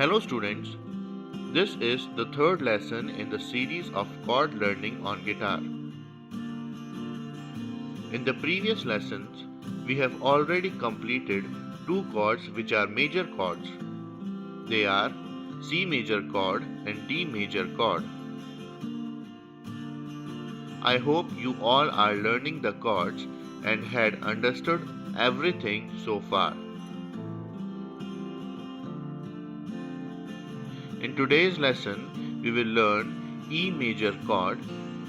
Hello students, this is the third lesson in the series of chord learning on guitar. In the previous lessons, we have already completed two chords which are major chords. They are C major chord and D major chord. I hope you all are learning the chords and had understood everything so far. In today's lesson, we will learn E major chord,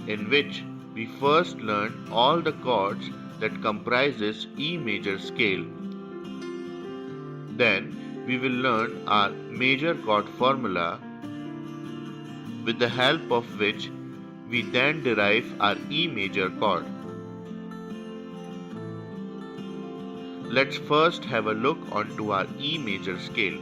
in which we first learn all the chords that comprises E major scale. Then we will learn our major chord formula, with the help of which we then derive our E major chord. Let's first have a look onto our E major scale.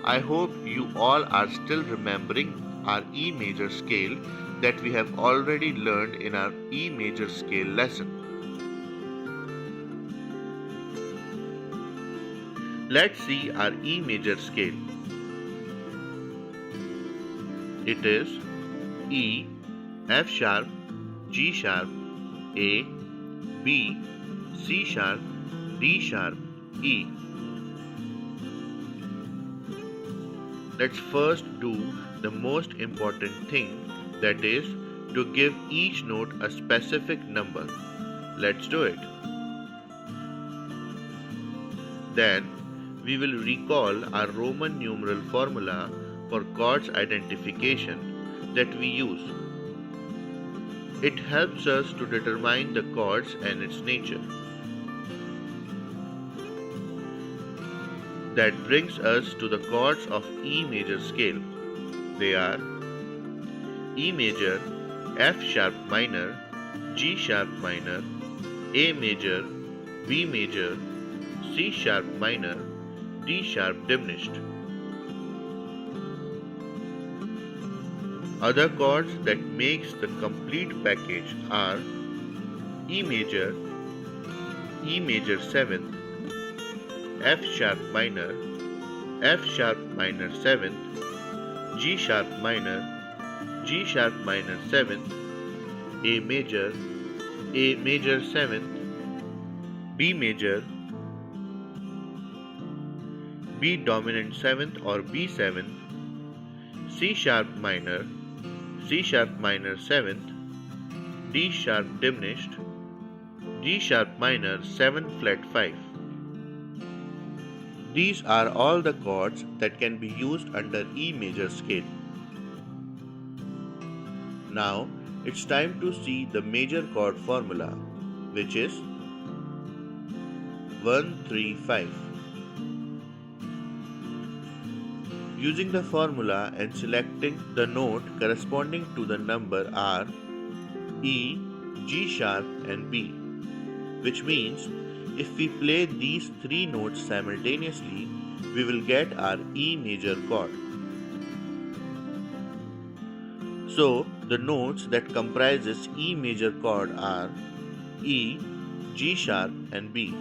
I hope you all are still remembering our E major scale that we have already learned in our E major scale lesson. Let's see our E major scale. It is E, F sharp, G sharp, A, B, C sharp, D sharp, E. Let's first do the most important thing, that is to give each note a specific number. Let's do it. Then we will recall our Roman numeral formula for chords identification that we use. It helps us to determine the chords and its nature. That brings us to the chords of E major scale. They are E major, F sharp minor, G sharp minor, A major, B major, C sharp minor, D sharp diminished. Other chords that makes the complete package are E major 7th, F sharp minor 7th, G sharp minor 7th, A major 7th, B major, B dominant 7th or B7th, C sharp minor 7th, D sharp diminished, D sharp minor 7 flat 5. These are all the chords that can be used under E major scale. Now it's time to see the major chord formula, which is 1, 3, 5. Using the formula and selecting the note corresponding to the number are E, G sharp and B, which means if we play these three notes simultaneously, we will get our E major chord. So, the notes that comprises E major chord are E, G sharp and B.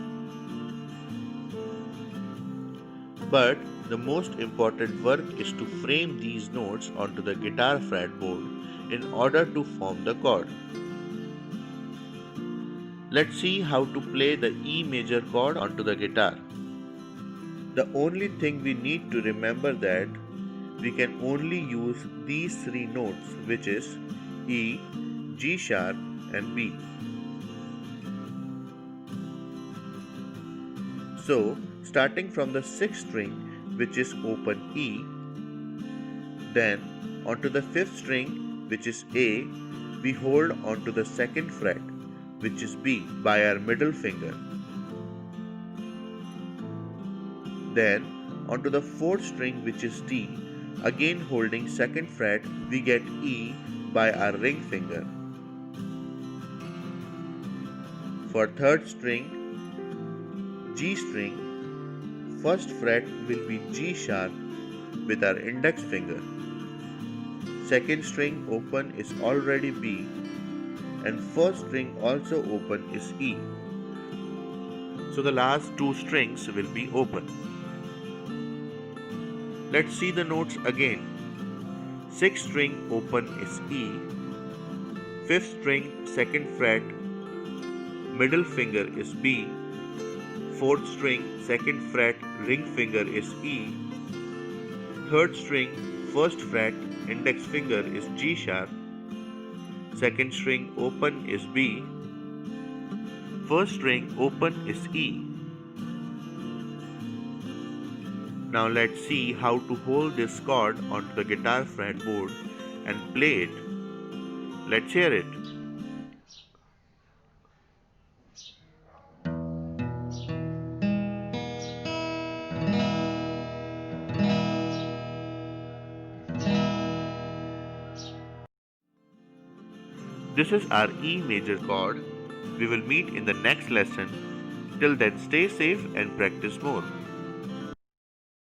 But the most important work is to frame these notes onto the guitar fretboard in order to form the chord. Let's see how to play the E major chord onto the guitar. The only thing we need to remember that we can only use these three notes, which is E, G sharp and B. So, starting from the 6th string, which is open E, then onto the 5th string, which is A, we hold onto the 2nd fret, which is B, by our middle finger. Then onto the 4th string, which is D, again holding 2nd fret, we get E by our ring finger. For 3rd string, G string, 1st fret will be G sharp with our index finger. 2nd string open is already B, and 1st string also open is E. So the last two strings will be open. Let's see the notes again. 6th string open is E, 5th string 2nd fret middle finger is B, 4th string 2nd fret ring finger is E, 3rd string 1st fret index finger is G sharp, 2nd string open is B, 1st string open is E. Now let's see how to hold this chord onto the guitar fretboard and play it. Let's hear it. This is our E major chord. We will meet in the next lesson. Till then, stay safe and practice more.